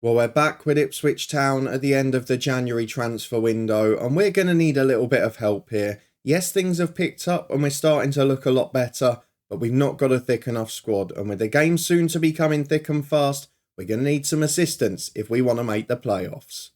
Well, we're back with Ipswich Town at the end of the January transfer window, and we're going to need a little bit of help here. Yes, things have picked up and we're starting to look a lot better, but we've not got a thick enough squad. And with the game soon to be coming thick and fast, we're going to need some assistance if we want to make the playoffs.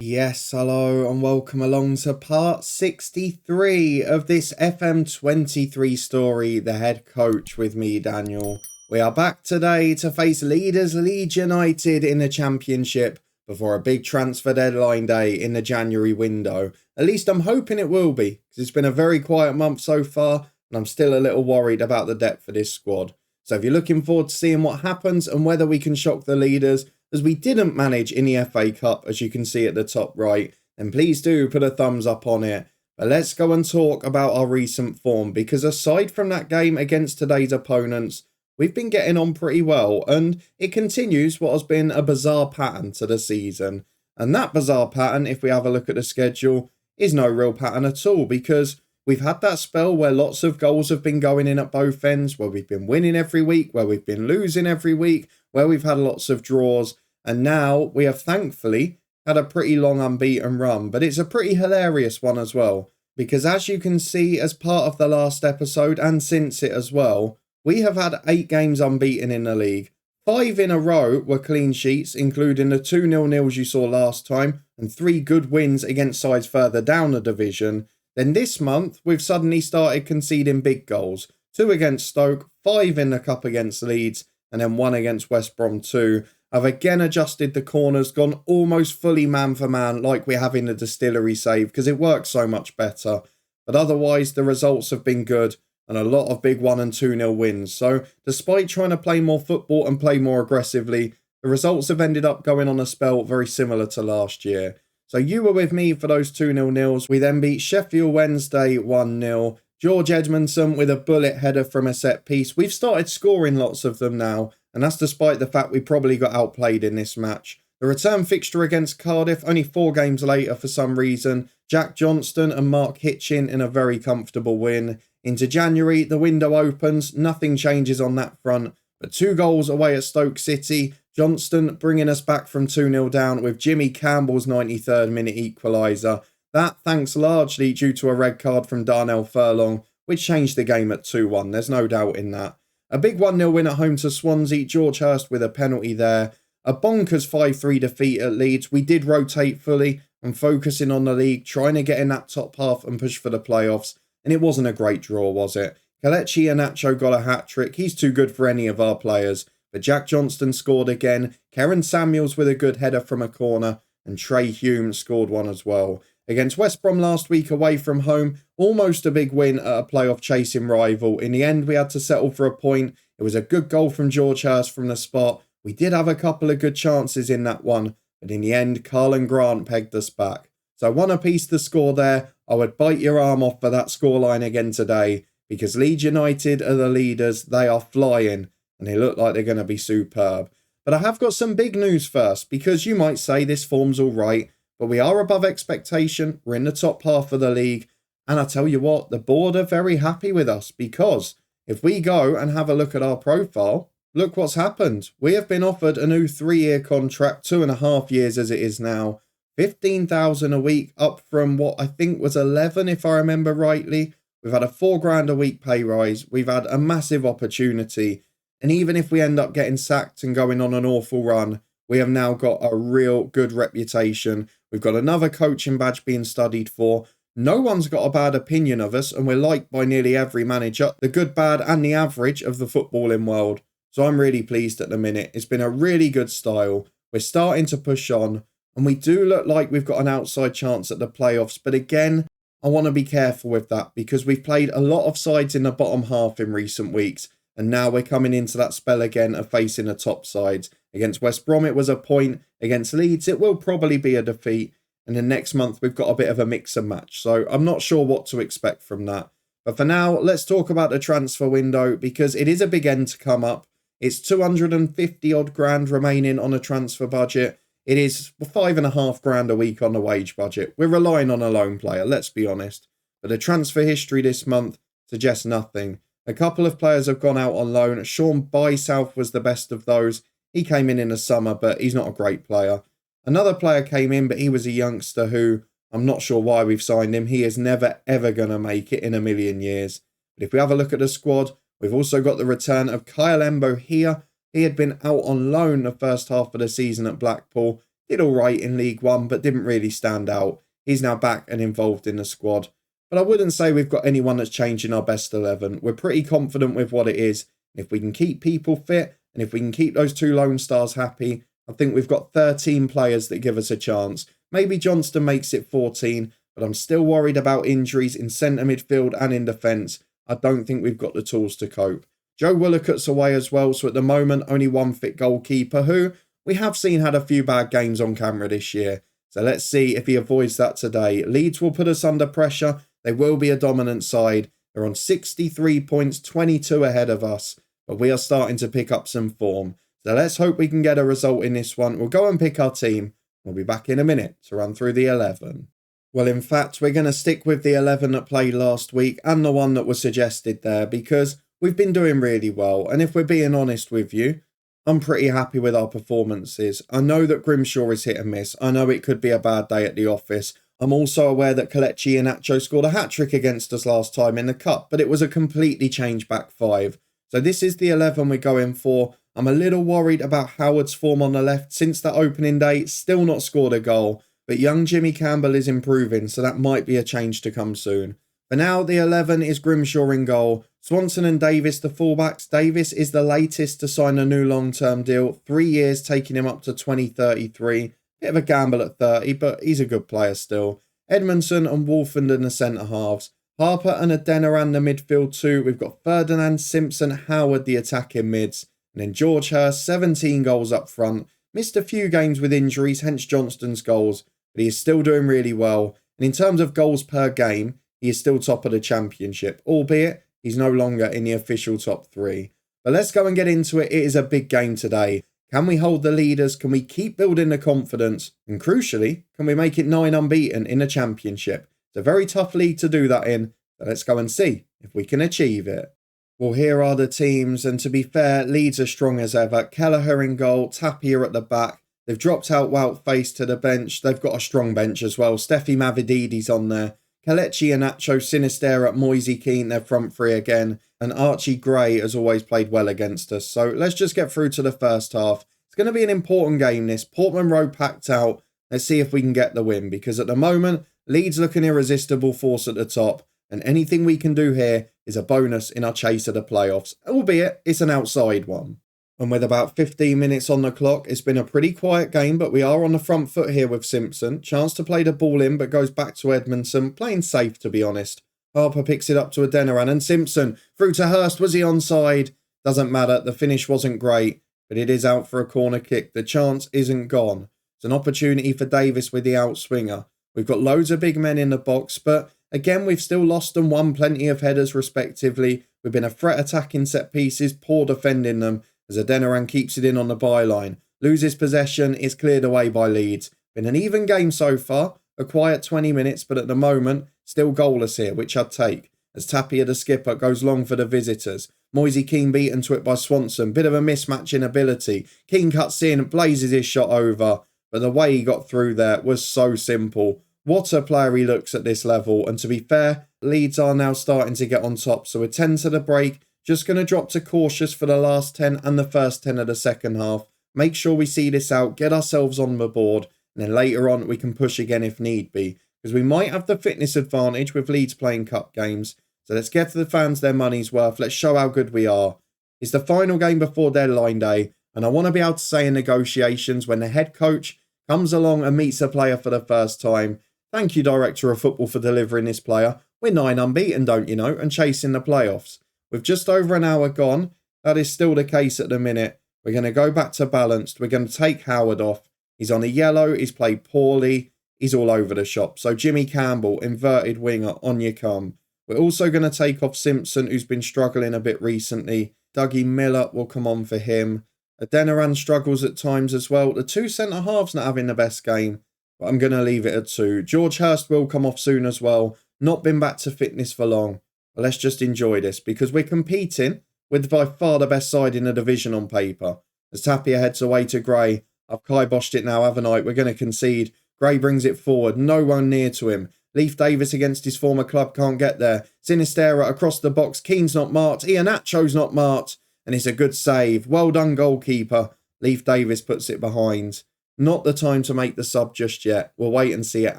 Yes, hello and welcome along to part 63 of this FM23 story, The Head Coach, with me, Daniel. We are back today to face leaders Leeds United in the Championship before a big transfer deadline day in the January window. At least I'm hoping it will be, because it's been a very quiet month so far and I'm still a little worried about the depth of this squad. So if you're looking forward to seeing what happens and whether we can shock the leaders, as we didn't manage in the FA Cup, as you can see at the top right, then please do put a thumbs up on it. But let's go and talk about our recent form, because aside from that game against today's opponents, we've been getting on pretty well, and it continues what has been a bizarre pattern to the season. And that bizarre pattern, if we have a look at the schedule, is no real pattern at all, because we've had that spell where lots of goals have been going in at both ends, where we've been winning every week, where we've been losing every week, where we've had lots of draws, and now we have thankfully had a pretty long unbeaten run. But it's a pretty hilarious one as well, because as you can see as part of the last episode and since it as well, we have had 8 games unbeaten in the league. 5 in a row were clean sheets, including the 2-0 nils you saw last time, and 3 good wins against sides further down the division. Then this month, we've suddenly started conceding big goals. 2 against Stoke, 5 in the cup against Leeds, and then 1 against West Brom 2. I've again adjusted the corners, gone almost fully man for man like we have in the distillery save, because it works so much better. But otherwise, the results have been good and a lot of big 1 and 2-0 wins. So despite trying to play more football and play more aggressively, the results have ended up going on a spell very similar to last year. So you were with me for those 2-0 nils. We then beat Sheffield Wednesday 1-0. George Edmondson with a bullet header from a set piece. We've started scoring lots of them now, and that's despite the fact we probably got outplayed in this match. The return fixture against Cardiff, only 4 games later for some reason. Jack Johnston and Mark Hitchin in a very comfortable win. Into January, the window opens. Nothing changes on that front, but 2 goals away at Stoke City. Johnston bringing us back from 2-0 down with Jimmy Campbell's 93rd minute equaliser. That thanks largely due to a red card from Darnell Furlong, which changed the game at 2-1. There's no doubt in that. A big 1-0 win at home to Swansea. George Hurst with a penalty there. A bonkers 5-3 defeat at Leeds. We did rotate fully and focusing on the league, trying to get in that top half and push for the playoffs. And it wasn't a great draw, was it? Kelechi Iheanacho got a hat-trick. He's too good for any of our players. But Jack Johnston scored again. Karen Samuels with a good header from a corner. And Trey Hume scored one as well. Against West Brom last week away from home, almost a big win at a playoff chasing rival. In the end, we had to settle for a point. It was a good goal from George Hurst from the spot. We did have a couple of good chances in that one, but in the end, Carlin Grant pegged us back. So 1 apiece to score there. I would bite your arm off for that scoreline again today, because Leeds United are the leaders. They are flying, and they look like they're going to be superb. But I have got some big news first, because you might say this form's all right, but we are above expectation. We're in the top half of the league. And I tell you what, the board are very happy with us, because if we go and have a look at our profile, look what's happened. We have been offered a new 3-year contract, 2.5 years as it is now. 15,000 a week, up from what I think was 11 if I remember rightly. We've had a $4,000 a week pay rise. We've had a massive opportunity. And even if we end up getting sacked and going on an awful run, we have now got a real good reputation. We've got another coaching badge being studied for. No one's got a bad opinion of us, and we're liked by nearly every manager, the good, bad and the average of the footballing world. So I'm really pleased at the minute. It's been a really good style. We're starting to push on, and we do look like we've got an outside chance at the playoffs. But again, I want to be careful with that, because we've played a lot of sides in the bottom half in recent weeks, and now we're coming into that spell again of facing the top sides. Against West Brom, it was a point. Against Leeds, it will probably be a defeat. And then next month, we've got a bit of a mix and match. So I'm not sure what to expect from that. But for now, let's talk about the transfer window, because it is a big end to come up. It's 250 odd grand remaining on a transfer budget. It is £5,500 a week on the wage budget. We're relying on a loan player, let's be honest. But the transfer history this month suggests nothing. A couple of players have gone out on loan. Sean Bysouth was the best of those. He came in the summer, but he's not a great player. Another player came in, but he was a youngster who, I'm not sure why we've signed him. He is never, ever going to make it in a million years. But if we have a look at the squad, we've also got the return of Kyle Embo here. He had been out on loan the first half of the season at Blackpool. Did all right in League One, but didn't really stand out. He's now back and involved in the squad. But I wouldn't say we've got anyone that's changing our best 11. We're pretty confident with what it is. If we can keep people fit, and if we can keep those two Lone Stars happy, I think we've got 13 players that give us a chance. Maybe Johnston makes it 14, but I'm still worried about injuries in centre midfield and in defence. I don't think we've got the tools to cope. Joe Willocott's away as well, so at the moment, only one fit goalkeeper who we have seen had a few bad games on camera this year. So let's see if he avoids that today. Leeds will put us under pressure. They will be a dominant side. They're on 63 points, 22 ahead of us. But we are starting to pick up some form. So let's hope we can get a result in this one. We'll go and pick our team. We'll be back in a minute to run through the 11. Well, in fact, we're going to stick with the 11 that played last week and the one that was suggested there because we've been doing really well. And if we're being honest with you, I'm pretty happy with our performances. I know that Grimshaw is hit and miss. I know it could be a bad day at the office. I'm also aware that Kelechi Iheanacho scored a hat-trick against us last time in the Cup, but it was a completely changed back five. So this is the 11 we're going for. I'm a little worried about Howard's form on the left since that opening day. Still not scored a goal, but young Jimmy Campbell is improving, so that might be a change to come soon. For now, the 11 is Grimshaw in goal. Swanson and Davis, the fullbacks. Davis is the latest to sign a new long-term deal. 3 years, taking him up to 2033. Bit of a gamble at 30, but he's a good player still. Edmondson and Wolfenden the centre-halves. Harper and Adeniran the midfield two. We've got Ferdinand, Simpson, Howard the attacking mids. And then George Hurst, 17 goals up front. Missed a few games with injuries, hence Johnston's goals. But he is still doing really well. And in terms of goals per game, he is still top of the championship. Albeit, he's no longer in the official top 3. But let's go and get into it. It is a big game today. Can we hold the leaders? Can we keep building the confidence? And crucially, can we make it 9 unbeaten in the championship? It's a very tough league to do that in. So let's go and see if we can achieve it. Well, here are the teams. And to be fair, Leeds are strong as ever. Kelleher in goal, Tapia at the back. They've dropped out Wout-Face to the bench. They've got a strong bench as well. Steffi Mavididi's on there. Kelechi Iheanacho, Sinisterra, Moise Keane, their front three again. And Archie Gray has always played well against us. So let's just get through to the first half. It's going to be an important game this. Portman Road packed out. Let's see if we can get the win. Because at the moment, Leeds look an irresistible force at the top. And anything we can do here is a bonus in our chase of the playoffs. Albeit, it's an outside one. And with about 15 minutes on the clock, it's been a pretty quiet game, but we are on the front foot here with Simpson. Chance to play the ball in, but goes back to Edmondson. Playing safe, to be honest. Harper picks it up to Adeniran and Simpson. Through to Hurst. Was he onside? Doesn't matter. The finish wasn't great, but it is out for a corner kick. The chance isn't gone. It's an opportunity for Davis with the outswinger. We've got loads of big men in the box, but again, we've still lost and won plenty of headers respectively. We've been a threat attacking set pieces, poor defending them, as Adeniran keeps it in on the byline. Loses possession, is cleared away by Leeds. Been an even game so far, a quiet 20 minutes, but at the moment, still goalless here, which I'd take. As Tapia, the skipper, goes long for the visitors. Moise Keane beaten to it by Swanson. Bit of a mismatch in ability. Keane cuts in, blazes his shot over. But the way he got through there was so simple. What a player he looks at this level. And to be fair, Leeds are now starting to get on top. So we're 10 to the break. Just going to drop to cautious for the last 10 and the first 10 of the second half. Make sure we see this out, get ourselves on the board. And then later on, we can push again if need be. Because we might have the fitness advantage with Leeds playing cup games. So let's get to the fans their money's worth. Let's show how good we are. It's the final game before deadline day. And I want to be able to say in negotiations when the head coach comes along and meets a player for the first time, thank you, Director of Football, for delivering this player. We're 9 unbeaten, don't you know, and chasing the playoffs. With just over an hour gone, that is still the case at the minute. We're going to go back to balanced. We're going to take Howard off. He's on a yellow. He's played poorly. He's all over the shop. So Jimmy Campbell, inverted winger, on you come. We're also going to take off Simpson, who's been struggling a bit recently. Dougie Miller will come on for him. Adeniran struggles at times as well. The two centre-halves not having the best game, but I'm going to leave it at 2. George Hurst will come off soon as well. Not been back to fitness for long. But let's just enjoy this because we're competing with by far the best side in the division on paper. As Tapia heads away to Gray. I've kiboshed it now, haven't I? We're going to concede. Gray brings it forward. No one near to him. Leif Davis against his former club can't get there. Sinistera across the box. Keane's not marked. Iheanacho's not marked. And it's a good save. Well done, goalkeeper. Leif Davis puts it behind. Not the time to make the sub just yet. We'll wait and see it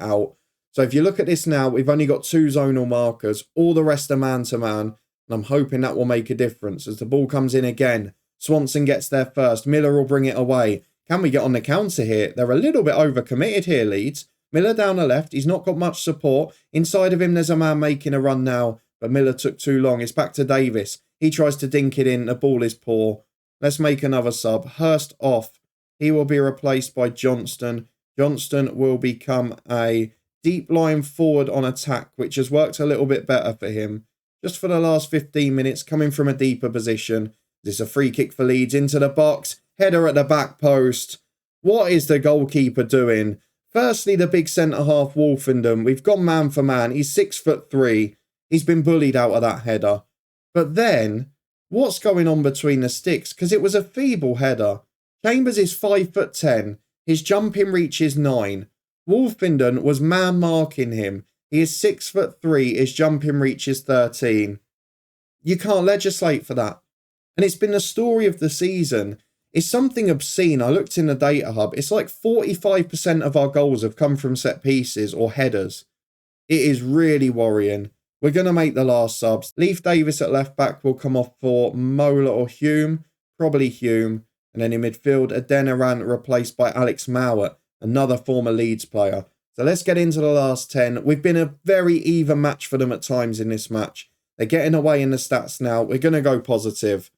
out. So if you look at this now, we've only got 2 zonal markers. All the rest are man-to-man. And I'm hoping that will make a difference as the ball comes in again. Swanson gets there first. Miller will bring it away. Can we get on the counter here? They're a little bit overcommitted here, Leeds. Miller down the left. He's not got much support. Inside of him, there's a man making a run now. But Miller took too long. It's back to Davis. He tries to dink it in. The ball is poor. Let's make another sub. Hurst off. He will be replaced by Johnston. Johnston will become a deep line forward on attack, which has worked a little bit better for him. Just for the last 15 minutes, coming from a deeper position. This is a free kick for Leeds into the box. Header at the back post. What is the goalkeeper doing? Firstly, the big centre-half Wolfenden. We've gone man for man. He's 6'3". He's been bullied out of that header. But then, what's going on between the sticks? Because it was a feeble header. Chambers is 5'10". His jumping reach is 9. Wolfenden was man marking him. He is 6'3". His jumping reach is 13. You can't legislate for that. And it's been the story of the season. It's something obscene. I looked in the data hub. It's like 45% of our goals have come from set pieces or headers. It is really worrying. We're going to make the last subs. Leif Davis at left back will come off for Mola or Hume. Probably Hume. And then in midfield, Adeniran replaced by Alex Mowat, another former Leeds player. So let's get into the last 10. We've been a very even match for them at times in this match. They're getting away in the stats now. We're going to go positive,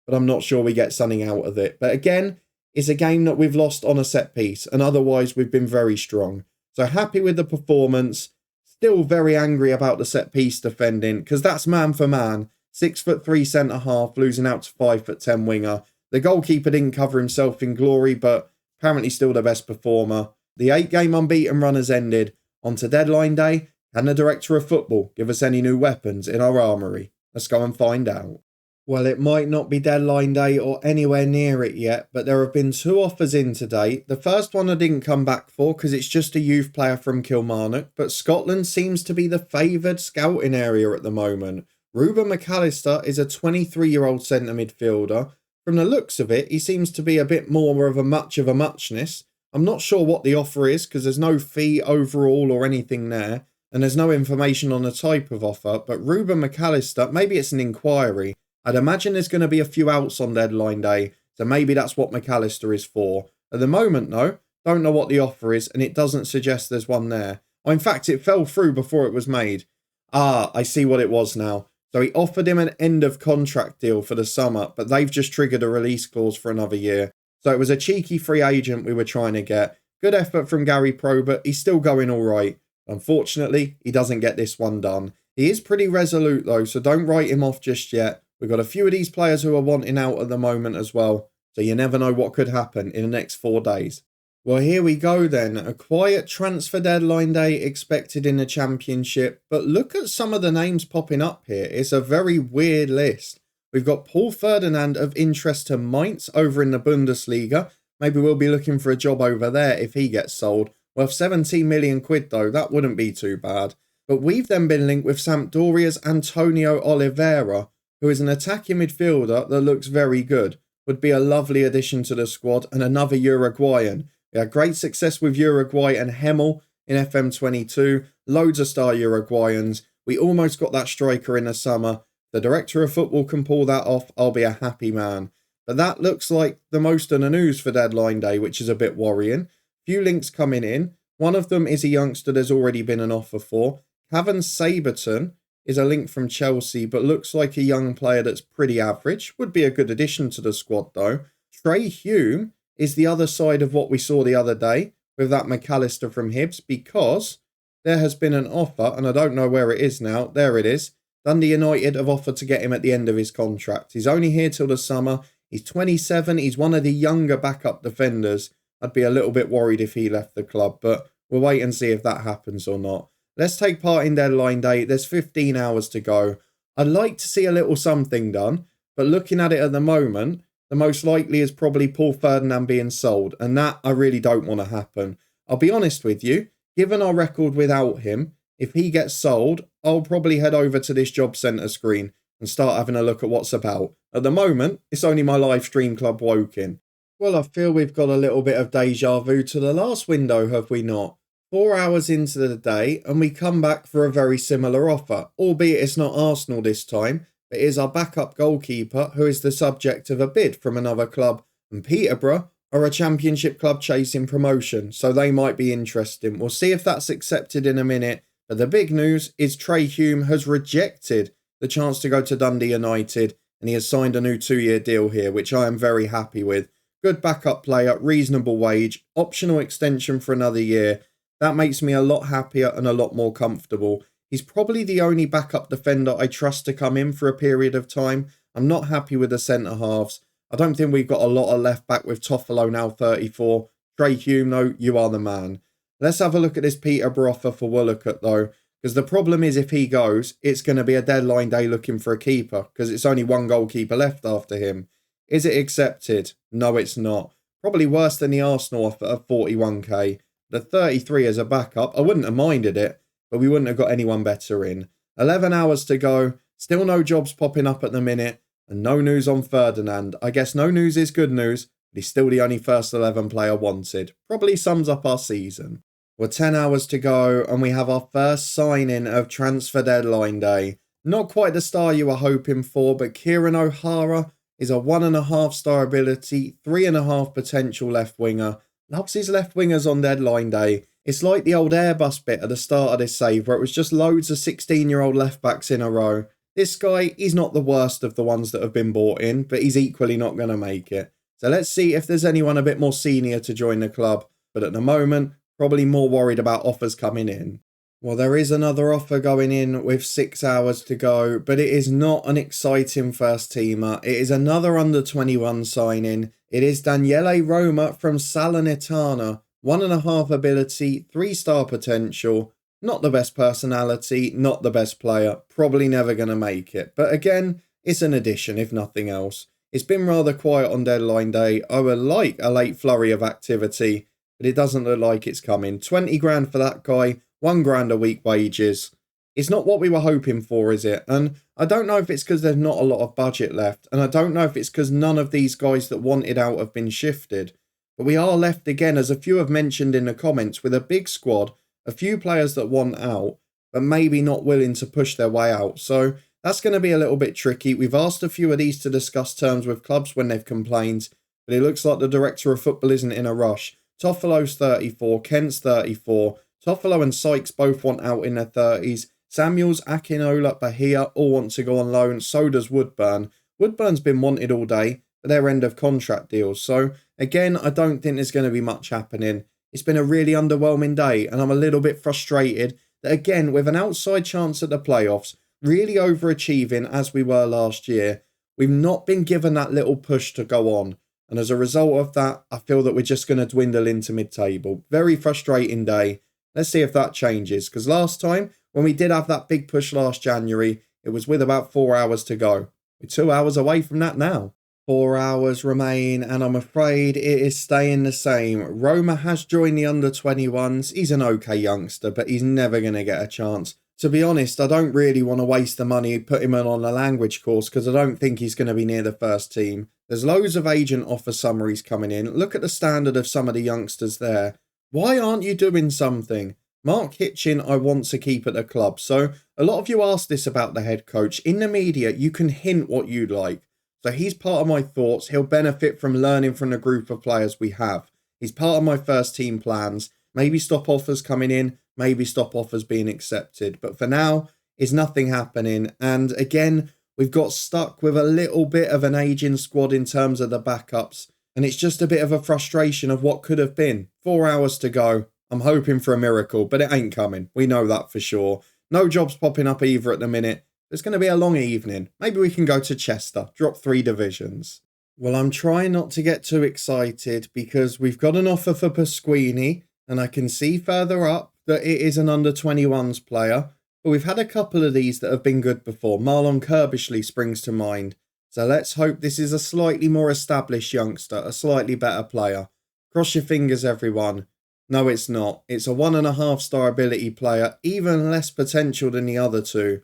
but I'm not sure we get something out of it. But again, it's a game that we've lost on a set piece, and otherwise we've been very strong. So happy with the performance. Still very angry about the set piece defending, because that's man for man. 6'3" centre half, losing out to 5'10" winger. The goalkeeper didn't cover himself in glory, but apparently still the best performer. The 8-game unbeaten run has ended. On to deadline day. Can the director of football give us any new weapons in our armoury? Let's go and find out. Well, it might not be deadline day or anywhere near it yet, but there have been 2 offers in today. The first one I didn't come back for because it's just a youth player from Kilmarnock, but Scotland seems to be the favoured scouting area at the moment. Ruben McAllister is a 23-year-old centre midfielder. From the looks of it, he seems to be a bit more of a muchness. I'm not sure what the offer is because there's no fee overall or anything there, and there's no information on the type of offer, but Ruben McAllister, maybe it's an inquiry. I'd imagine there's going to be a few outs on deadline day, so maybe that's what McAllister is for. At the moment, though, don't know what the offer is, and it doesn't suggest there's one there. Oh, in fact, it fell through before it was made. Ah, I see what it was now. So he offered him an end of contract deal for the summer, but they've just triggered a release clause for another year. So it was a cheeky free agent we were trying to get. Good effort from Gary Probert. He's still going all right. Unfortunately, he doesn't get this one done. He is pretty resolute though, so don't write him off just yet. We've got a few of these players who are wanting out at the moment as well. So you never know what could happen in the next 4 days. Well, here we go then. A quiet transfer deadline day expected in the Championship. But look at some of the names popping up here. It's a very weird list. We've got Paul Ferdinand of interest to Mainz over in the Bundesliga. Maybe we'll be looking for a job over there if he gets sold. Worth 17 million quid though. That wouldn't be too bad. But we've then been linked with Sampdoria's Antonio Oliveira, who is an attacking midfielder that looks very good. Would be a lovely addition to the squad, and another Uruguayan. We had great success with Uruguay and Hemmel in FM22. Loads of star Uruguayans. We almost got that striker in the summer. The director of football can pull that off. I'll be a happy man. But that looks like the most in the news for deadline day, which is a bit worrying. Few links coming in. One of them is a youngster there's already been an offer for. Cavan Saberton is a link from Chelsea, but looks like a young player that's pretty average. Would be a good addition to the squad though. Trey Hume is the other side of what we saw the other day with that McAllister from Hibs, because there has been an offer, and I don't know where it is now. There it is. Dundee United have offered to get him at the end of his contract. He's only here till the summer. He's 27, he's one of the younger backup defenders. I'd be a little bit worried if he left the club, but we'll wait and see if that happens or not. Let's take part in deadline day. There's 15 hours to go. I'd like to see a little something done, but looking at it at the moment, the most likely is probably Paul Ferdinand being sold, and that I really don't want to happen. I'll be honest with you, given our record without him, if he gets sold, I'll probably head over to this job centre screen and start having a look at what's about. At the moment, it's only my live stream club Woking. Well, I feel we've got a little bit of deja vu to the last window, have we not? 4 hours into the day, and we come back for a very similar offer, albeit it's not Arsenal this time, but it is our backup goalkeeper who is the subject of a bid from another club, and Peterborough are a championship club chasing promotion, so they might be interesting. We'll see if that's accepted in a minute, but the big news is Trey Hume has rejected the chance to go to Dundee United, and he has signed a new 2-year deal here, which I am very happy with. Good backup player, reasonable wage, optional extension for another year. That makes me a lot happier and a lot more comfortable. He's probably the only backup defender I trust to come in for a period of time. I'm not happy with the centre-halves. I don't think we've got a lot of left-back with Toffolo now 34. Trey Hume, though, you are the man. Let's have a look at this Peterborough offer for Woolacott, though, because the problem is if he goes, it's going to be a deadline day looking for a keeper, because it's only one goalkeeper left after him. Is it accepted? No, it's not. Probably worse than the Arsenal offer of 41k. The 33 as a backup, I wouldn't have minded it, but we wouldn't have got anyone better in. 11 hours to go, still no jobs popping up at the minute, and no news on Ferdinand. I guess no news is good news, but he's still the only first 11 player wanted. Probably sums up our season. We're 10 hours to go, and we have our first signing of transfer deadline day. Not quite the star you were hoping for, but Kieran O'Hara is a 1.5 star ability, 3.5 potential left winger. Loves his left wingers on deadline day. It's like the old Airbus bit at the start of this save where it was just loads of 16-year-old left backs in a row. This guy, he's not the worst of the ones that have been bought in, but he's equally not going to make it. So let's see if there's anyone a bit more senior to join the club. But at the moment, probably more worried about offers coming in. Well, there is another offer going in with 6 hours to go, but it is not an exciting first teamer. It is another under-21 signing. It is Daniele Roma from Salernitana. 1.5 ability, 3-star potential. Not the best personality, not the best player. Probably never going to make it. But again, it's an addition, if nothing else. It's been rather quiet on deadline day. I would like a late flurry of activity, but it doesn't look like it's coming. 20 grand for that guy, 1 grand a week wages. It's not what we were hoping for, is it? And I don't know if it's because there's not a lot of budget left. And I don't know if it's because none of these guys that wanted out have been shifted. But we are left again, as a few have mentioned in the comments, with a big squad, a few players that want out, but maybe not willing to push their way out. So that's going to be a little bit tricky. We've asked a few of these to discuss terms with clubs when they've complained, but it looks like the director of football isn't in a rush. Toffolo's 34, Kent's 34. Toffolo and Sykes both want out in their 30s. Samuels, Akinola, Bahia all want to go on loan. So does Woodburn. Woodburn's been wanted all day, but they're end of contract deals. So again, I don't think there's going to be much happening. It's been a really underwhelming day, and I'm a little bit frustrated that again, with an outside chance at the playoffs, really overachieving as we were last year, we've not been given that little push to go on. And as a result of that, I feel that we're just going to dwindle into mid-table. Very frustrating day. Let's see if that changes, because last time, when we did have that big push last January, it was with about 4 hours to go. We're 2 hours away from that now. 4 hours remain, and I'm afraid it is staying the same. Roma has joined the under-21s. He's an okay youngster, but he's never going to get a chance. To be honest, I don't really want to waste the money, put him on a language course, because I don't think he's going to be near the first team. There's loads of agent offer summaries coming in. Look at the standard of some of the youngsters there. Why aren't you doing something? Mark Hitchin, I want to keep at the club. So a lot of you asked this about the head coach. In the media, you can hint what you'd like. So he's part of my thoughts. He'll benefit from learning from the group of players we have. He's part of my first team plans. Maybe stop offers coming in. Maybe stop offers being accepted. But for now, is nothing happening. And again, we've got stuck with a little bit of an aging squad in terms of the backups. And it's just a bit of a frustration of what could have been. 4 hours to go. I'm hoping for a miracle, but it ain't coming. We know that for sure. No jobs popping up either at the minute. It's going to be a long evening. Maybe we can go to Chester, drop 3 divisions. Well, I'm trying not to get too excited because we've got an offer for Pasquini, and I can see further up that it is an under-21s player. But we've had a couple of these that have been good before. Marlon Kirbishley springs to mind. So let's hope this is a slightly more established youngster, a slightly better player. Cross your fingers, everyone. No, it's not. It's a 1.5-star ability player, even less potential than the other two.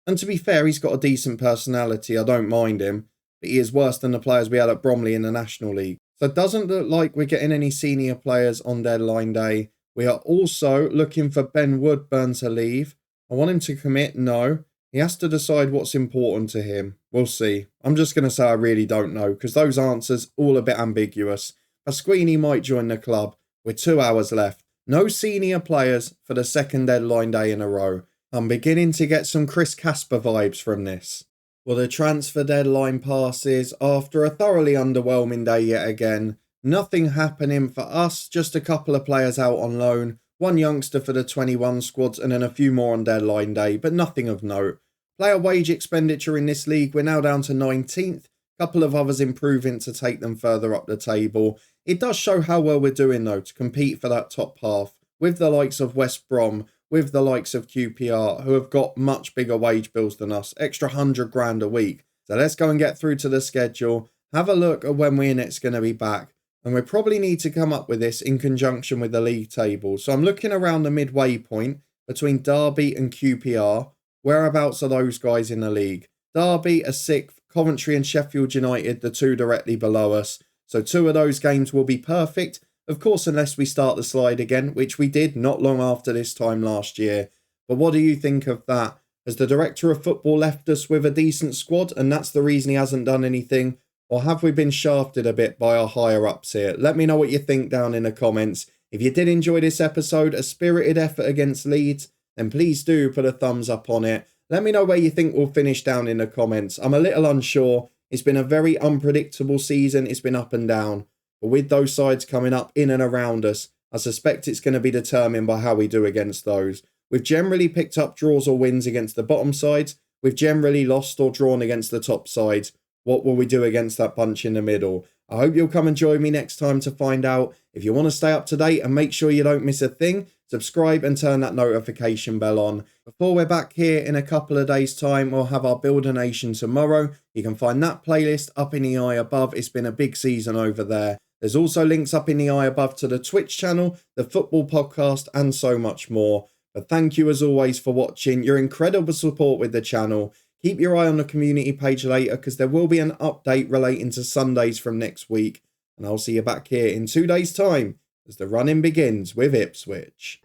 And to be fair, he's got a decent personality. I don't mind him. But he is worse than the players we had at Bromley in the National League. So it doesn't look like we're getting any senior players on deadline day. We are also looking for Ben Woodburn to leave. I want him to commit. No. He has to decide what's important to him. We'll see. I'm just going to say I really don't know because those answers all a bit ambiguous. Pasquini might join the club with 2 hours left. No senior players for the second deadline day in a row. I'm beginning to get some Chris Casper vibes from this. Well, the transfer deadline passes after a thoroughly underwhelming day yet again. Nothing happening for us, just a couple of players out on loan, one youngster for the 21 squads and then a few more on deadline day, but nothing of note. Player wage expenditure in this league, we're now down to 19th, a couple of others improving to take them further up the table. It does show how well we're doing though to compete for that top half with the likes of West Brom, with the likes of QPR, who have got much bigger wage bills than us, extra 100 grand a week. So let's go and get through to the schedule, have a look at when Wiener's going to be back, and we probably need to come up with this in conjunction with the league table. So I'm looking around the midway point between Derby and QPR. Whereabouts are those guys in the league? Derby are 6th, Coventry and Sheffield United, the two directly below us. So 2 of those games will be perfect. Of course, unless we start the slide again, which we did not long after this time last year. But what do you think of that? Has the director of football left us with a decent squad and that's the reason he hasn't done anything? Or have we been shafted a bit by our higher-ups here? Let me know what you think down in the comments. If you did enjoy this episode, a spirited effort against Leeds, then please do put a thumbs up on it. Let me know where you think we'll finish down in the comments. I'm a little unsure. It's been a very unpredictable season. It's been up and down. But with those sides coming up in and around us, I suspect it's going to be determined by how we do against those. We've generally picked up draws or wins against the bottom sides. We've generally lost or drawn against the top sides. What will we do against that bunch in the middle? I hope you'll come and join me next time to find out. If you want to stay up to date and make sure you don't miss a thing, subscribe and turn that notification bell on. Before we're back here in a couple of days' time, we'll have our Build a Nation tomorrow. You can find that playlist up in the eye above. It's been a big season over there. There's also links up in the eye above to the Twitch channel, the football podcast, and so much more. But thank you as always for watching, your incredible support with the channel. Keep your eye on the community page later because there will be an update relating to Sundays from next week. And I'll see you back here in 2 days' time as the run-in begins with Ipswich.